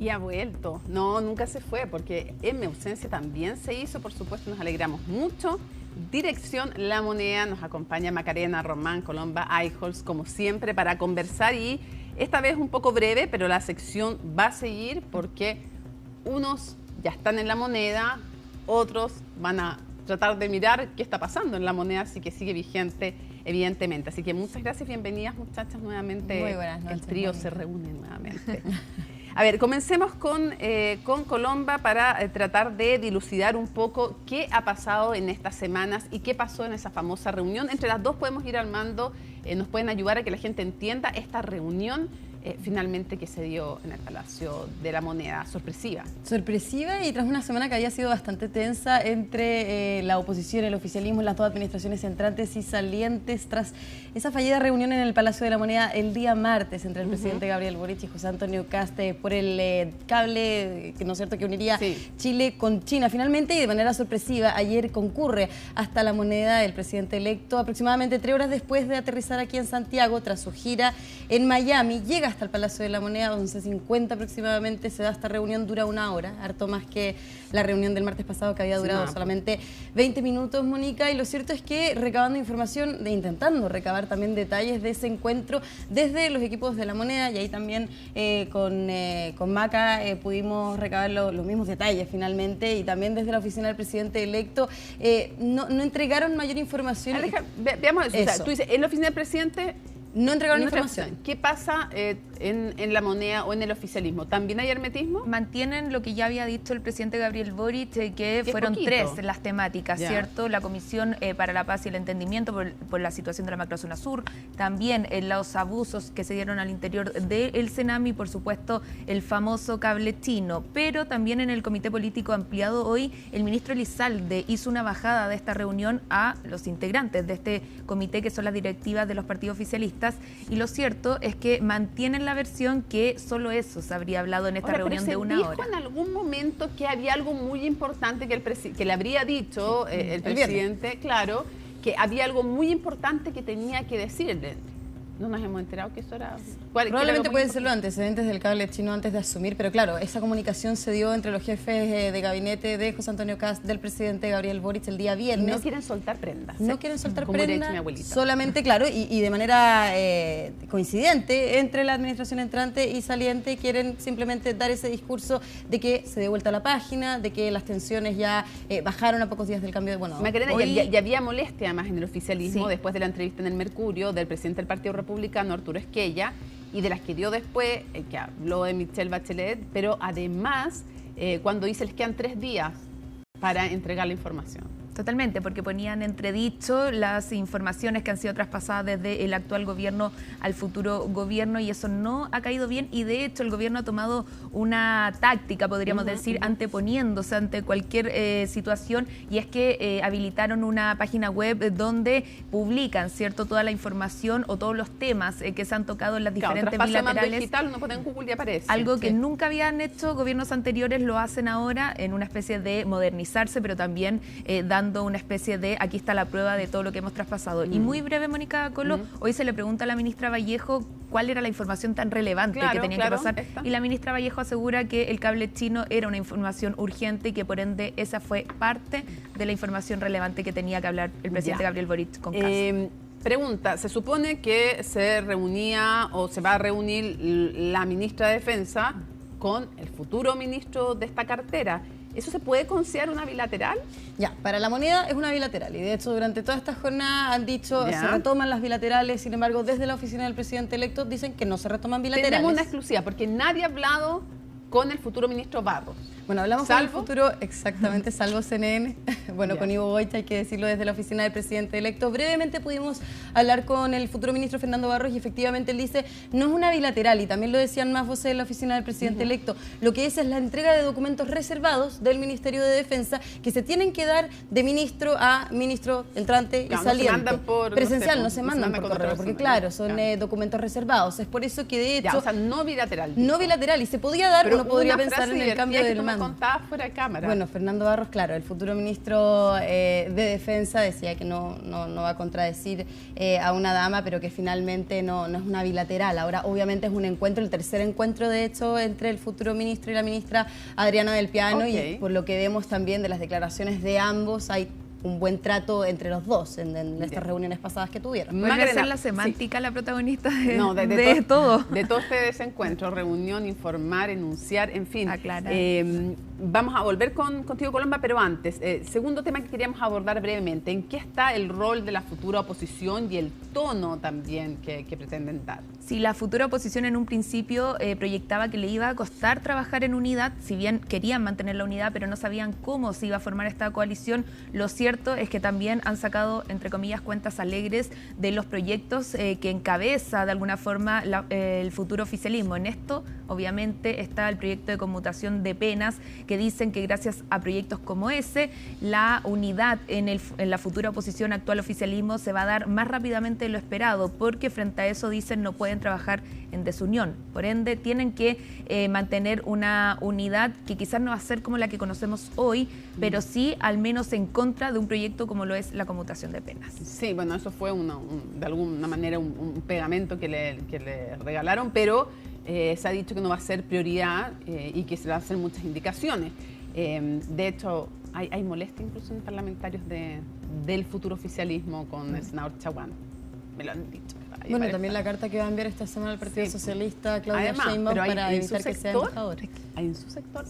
Y ha vuelto. No, nunca se fue, porque en mi ausencia también se hizo, por supuesto, nos alegramos mucho. Dirección La Moneda, nos acompaña Macarena Román Colomba Eichholz, como siempre, para conversar, y esta vez un poco breve, pero la sección va a seguir porque unos ya están en La Moneda, otros van a tratar de mirar qué está pasando en La Moneda, así que sigue vigente, evidentemente. Así que muchas gracias, bienvenidas muchachas nuevamente. Muy buenas noches. El trío se reúne nuevamente. A ver, comencemos con Colomba para tratar de dilucidar un poco qué ha pasado en estas semanas y qué pasó en esa famosa reunión. Entre las dos podemos ir armando, nos pueden ayudar a que la gente entienda esta reunión finalmente que se dio en el Palacio de la Moneda, sorpresiva. Sorpresiva, y tras una semana que había sido bastante tensa entre la oposición, el oficialismo, las dos administraciones entrantes y salientes, tras esa fallida reunión en el Palacio de la Moneda el día martes entre el presidente Gabriel Boric y José Antonio Kast por el cable, ¿no es cierto?, que uniría Chile con China. Finalmente, y de manera sorpresiva, ayer concurre hasta la Moneda el presidente electo, aproximadamente 3 horas después de aterrizar aquí en Santiago, tras su gira en Miami. Llega hasta el Palacio de la Moneda, 11:50 aproximadamente, se da esta reunión, dura 1 hora, harto más que la reunión del martes pasado, que había durado solamente 20 minutos, Mónica, y lo cierto es que recabando información, intentando recabar también detalles de ese encuentro desde los equipos de la Moneda, y ahí también con Maca pudimos recabar los mismos detalles finalmente, y también desde la oficina del presidente electo, no entregaron mayor información. Aleja, veamos eso. O sea, tú dices, en la oficina del presidente no entregaron información. ¿Qué pasa en la Moneda o en el oficialismo? ¿También hay hermetismo? Mantienen lo que ya había dicho el presidente Gabriel Boric, que fueron 3 las temáticas, ¿cierto? La Comisión para la Paz y el Entendimiento por la situación de la macrozona sur, también los abusos que se dieron al interior del Senami y, por supuesto, el famoso cable chino. Pero también en el Comité Político Ampliado hoy, el ministro Elizalde hizo una bajada de esta reunión a los integrantes de este comité, que son las directivas de los partidos oficialistas. Y lo cierto es que mantienen la versión que solo eso se habría hablado en esta reunión de 1 hora. ¿Dijo en algún momento que había algo muy importante que le habría dicho el presidente? Claro, que había algo muy importante que tenía que decirle. No nos hemos enterado que eso era... Probablemente pueden ser los antecedentes del cable chino antes de asumir, pero claro, esa comunicación se dio entre los jefes de gabinete de José Antonio Kast, del presidente Gabriel Boric, el día viernes. No quieren soltar prendas. No quieren soltar como prendas, mi abuelita. solamente, claro, y de manera coincidente entre la administración entrante y saliente, quieren simplemente dar ese discurso de que se dio vuelta la página, de que las tensiones ya bajaron a pocos días del cambio de... Bueno, Macarena, ya había molestia además en el oficialismo después de la entrevista en el Mercurio del presidente del Partido Republicano, Arturo Esquella, y de las que dio después, que habló de Michelle Bachelet, pero además cuando dice les quedan 3 días para entregar la información. Totalmente, porque ponían entredicho las informaciones que han sido traspasadas desde el actual gobierno al futuro gobierno, y eso no ha caído bien, y de hecho el gobierno ha tomado una táctica, podríamos decir, anteponiéndose ante cualquier situación, y es que habilitaron una página web donde publican, ¿cierto?, toda la información o todos los temas que se han tocado en las diferentes bilaterales. Digital, uno pone en Google y aparece. Algo que nunca habían hecho gobiernos anteriores, lo hacen ahora en una especie de modernizarse, pero también dando una especie de aquí está la prueba de todo lo que hemos traspasado. Y muy breve, Mónica Colo, hoy se le pregunta a la ministra Vallejo cuál era la información tan relevante que tenía que pasar, y la ministra Vallejo asegura que el cable chino era una información urgente y que por ende esa fue parte de la información relevante que tenía que hablar el presidente Gabriel Boric con Kast. Pregunta, se supone que se reunía o se va a reunir la ministra de Defensa con el futuro ministro de esta cartera. ¿Eso se puede considerar una bilateral? Ya, para la Moneda es una bilateral, y de hecho durante toda esta jornada han dicho se retoman las bilaterales. Sin embargo, desde la oficina del presidente electo dicen que no se retoman bilaterales. Tenemos una exclusiva porque nadie ha hablado con el futuro ministro Barros. Bueno, hablamos con el futuro, exactamente, salvo CNN. Bueno, con Ivo Goitia, hay que decirlo, desde la oficina del presidente electo. Brevemente pudimos hablar con el futuro ministro Fernando Barros, y efectivamente él dice, no es una bilateral, y también lo decían más voces de la oficina del presidente electo. Lo que es la entrega de documentos reservados del Ministerio de Defensa, que se tienen que dar de ministro a ministro entrante y saliente. No se mandan por... Presencial, no se mandan por correo, porque claro, son documentos reservados. Es por eso que de hecho... o sea, no bilateral. No bilateral, y se podía dar, uno podría pensar en el cambio del me contabas fuera de cámara. Bueno, Fernando Barros, claro, el futuro ministro de Defensa decía que no va a contradecir a una dama, pero que finalmente no es una bilateral. Ahora, obviamente, es un encuentro, el tercer encuentro, de hecho, entre el futuro ministro y la ministra Adriana del Piano, y por lo que vemos también de las declaraciones de ambos, hay un buen trato entre los dos en estas reuniones pasadas que tuvieron. ¿Podría ser la semántica la protagonista de todo? De todo este desencuentro, reunión, informar, enunciar, en fin. Aclarar. Vamos a volver contigo, Colomba, pero antes, segundo tema que queríamos abordar brevemente, ¿en qué está el rol de la futura oposición y el tono también que pretenden dar? Sí, la futura oposición en un principio proyectaba que le iba a costar trabajar en unidad, si bien querían mantener la unidad, pero no sabían cómo se iba a formar esta coalición. Lo cierto es que también han sacado, entre comillas, cuentas alegres de los proyectos que encabeza de alguna forma el futuro oficialismo. En esto, obviamente, está el proyecto de conmutación de penas, que dicen que gracias a proyectos como ese, la unidad en la futura oposición actual oficialismo se va a dar más rápidamente de lo esperado, porque frente a eso, dicen, no pueden trabajar en desunión. Por ende, tienen que mantener una unidad que quizás no va a ser como la que conocemos hoy, pero sí al menos en contra de un proyecto como lo es la conmutación de penas. Sí, bueno, eso fue de alguna manera un pegamento que le regalaron, pero se ha dicho que no va a ser prioridad y que se van a hacer muchas indicaciones. De hecho, hay molestia incluso en parlamentarios del futuro oficialismo con el senador Chaguán. Me lo han dicho. Bueno, también la carta que va a enviar esta semana al Partido Socialista, Claudia Sheinbaum, para evitar que sea embajador. Hay en su sector.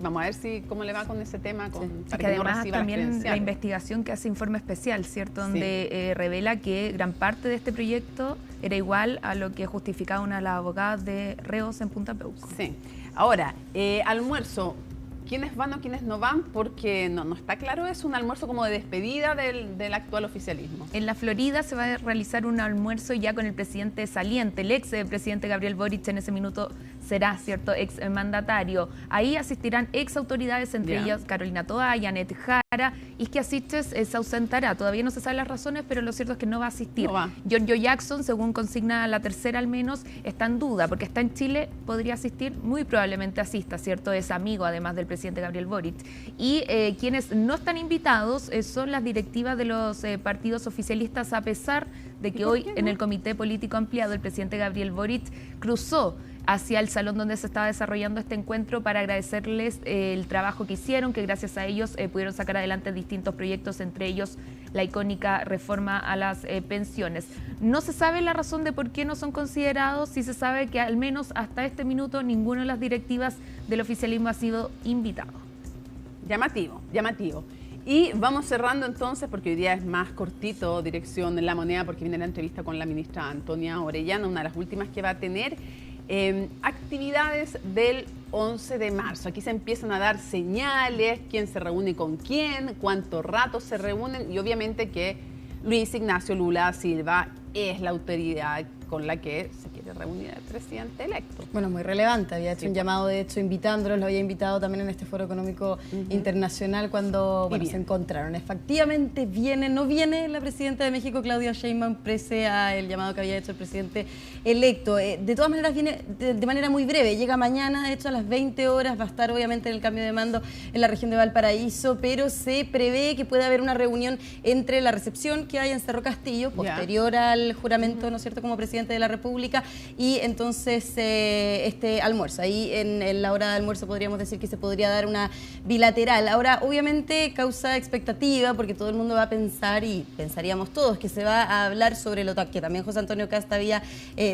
Vamos a ver cómo le va con ese tema. Para que además también la investigación que hace Informe Especial, ¿cierto? Donde revela que gran parte de este proyecto era igual a lo que justificaba una de las abogadas de reos en Punta Peuco. Sí. Ahora, almuerzo. ¿Quiénes van o quiénes no van? Porque no está claro, es un almuerzo como de despedida del actual oficialismo. En la Florida se va a realizar un almuerzo ya con el presidente saliente, el ex presidente Gabriel Boric en ese minuto será, ¿cierto?, ex mandatario. Ahí asistirán ex autoridades, entre ellas Carolina Toá, Janet Jara, Isquia Siches se ausentará. Todavía no se saben las razones, pero lo cierto es que no va a asistir. Giorgio Jackson, según consigna la tercera al menos, está en duda, porque está en Chile, podría asistir, muy probablemente asista, ¿cierto? Es amigo además del presidente Gabriel Boric. Y quienes no están invitados son las directivas de los partidos oficialistas, a pesar de que hoy en el Comité Político Ampliado el presidente Gabriel Boric cruzó hacia el salón donde se estaba desarrollando este encuentro para agradecerles el trabajo que hicieron, que gracias a ellos pudieron sacar adelante distintos proyectos, entre ellos la icónica reforma a las pensiones. No se sabe la razón de por qué no son considerados, sí se sabe que al menos hasta este minuto ninguna de las directivas del oficialismo ha sido invitado. Llamativo, llamativo. Y vamos cerrando entonces, porque hoy día es más cortito, dirección en La Moneda, porque viene la entrevista con la ministra Antonia Orellana, una de las últimas que va a tener. Actividades del 11 de marzo. Aquí se empiezan a dar señales, quién se reúne con quién, cuánto rato se reúnen, y obviamente que Luis Ignacio Lula da Silva es la autoridad con la que se quiere reunir el presidente electo. Bueno, muy relevante. Había hecho un llamado, de hecho, invitándolos. Lo había invitado también en este Foro Económico Internacional cuando se encontraron. Efectivamente, no viene la presidenta de México, Claudia Sheinbaum, prese al llamado que había hecho el presidente electo. De todas maneras, viene de manera muy breve. Llega mañana, de hecho, a las 20 horas. Va a estar, obviamente, en el cambio de mando en la región de Valparaíso, pero se prevé que pueda haber una reunión entre la recepción que hay en Cerro Castillo, posterior al juramento, ¿no es cierto?, como presidente de la República, y entonces este almuerzo. Ahí en la hora de almuerzo podríamos decir que se podría dar una bilateral. Ahora, obviamente causa expectativa porque todo el mundo va a pensar, y pensaríamos todos, que se va a hablar sobre lo que también José Antonio Kast había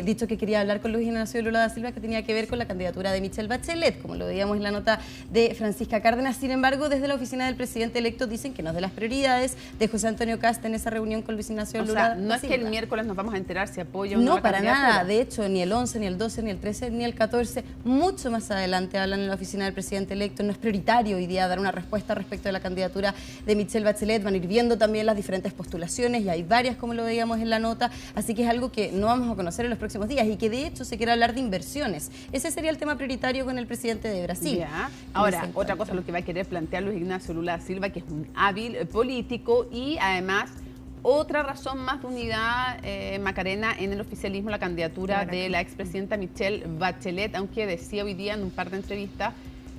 dicho que quería hablar con Luis Ignacio Lula da Silva, que tenía que ver con la candidatura de Michelle Bachelet, como lo veíamos en la nota de Francisca Cárdenas. Sin embargo, desde la oficina del presidente electo dicen que no es de las prioridades de José Antonio Kast en esa reunión con Luis Ignacio Lula da Silva. No es que el miércoles nos vamos a enterar si apoya o no, para nada. De hecho, ni el 11, ni el 12, ni el 13, ni el 14, mucho más adelante hablan en la oficina del presidente electo. No es prioritario hoy día dar una respuesta respecto de la candidatura de Michelle Bachelet. Van a ir viendo también las diferentes postulaciones, y hay varias, como lo veíamos en la nota, así que es algo que no vamos a conocer en los próximos días, y que de hecho se quiere hablar de inversiones. Ese sería el tema prioritario con el presidente de Brasil. Ahora, otra cosa, lo que va a querer plantear Luis Ignacio Lula da Silva, que es un hábil político, y además otra razón más de unidad, Macarena, en el oficialismo, la candidatura de la expresidenta Michelle Bachelet, aunque decía hoy día en un par de entrevistas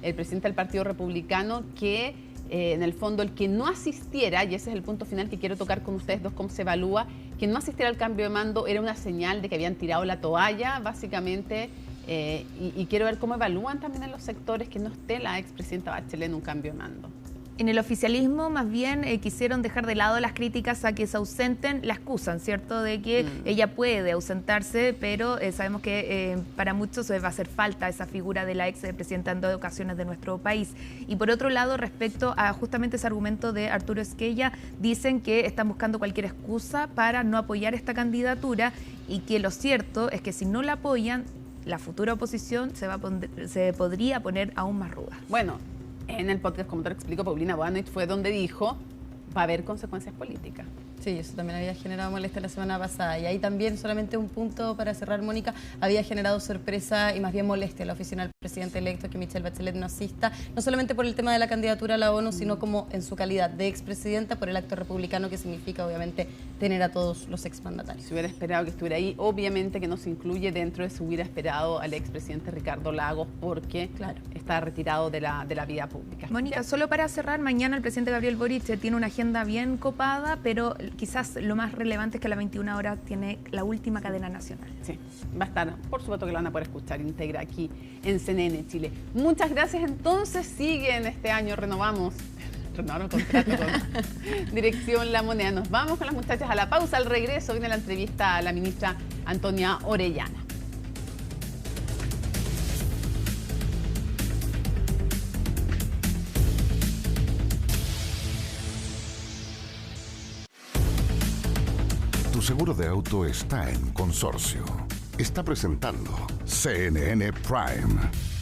el presidente del Partido Republicano, que en el fondo el que no asistiera, y ese es el punto final que quiero tocar con ustedes dos, cómo se evalúa, que no asistiera al cambio de mando era una señal de que habían tirado la toalla, básicamente, y quiero ver cómo evalúan también en los sectores que no esté la expresidenta Bachelet en un cambio de mando. En el oficialismo más bien quisieron dejar de lado las críticas a que se ausenten, la excusan, ¿cierto? De que ella puede ausentarse, pero sabemos que para muchos va a hacer falta esa figura de la expresidenta en 2 ocasiones de nuestro país. Y por otro lado, respecto a justamente ese argumento de Arturo Esquella, dicen que están buscando cualquier excusa para no apoyar esta candidatura y que lo cierto es que si no la apoyan, la futura oposición se podría poner aún más ruda. Bueno, en el podcast, como te lo explico, Paulina Boanoit fue donde dijo va a haber consecuencias políticas. Sí, eso también había generado molestia la semana pasada. Y ahí también, solamente un punto para cerrar, Mónica, había generado sorpresa y más bien molestia la oficina del presidente electo que Michelle Bachelet no asista, no solamente por el tema de la candidatura a la ONU, sino como en su calidad de expresidenta por el acto republicano que significa, obviamente, tener a todos los exmandatarios. Si hubiera esperado que estuviera ahí, obviamente que no se incluye dentro de si hubiera esperado al expresidente Ricardo Lagos, porque está retirado de la vida pública. Mónica, solo para cerrar, mañana el presidente Gabriel Boric tiene una agenda bien copada, pero quizás lo más relevante es que a las 21 horas tiene la última cadena nacional. Sí, va a estar, por supuesto que lo van a poder escuchar íntegra aquí en CNN Chile. Muchas gracias, entonces siguen este año, renovaron el contrato con Dirección La Moneda. Nos vamos con las muchachas a la pausa, al regreso viene la entrevista a la ministra Antonia Orellana. Tu seguro de auto está en Consorcio. Está presentando CNN Prime.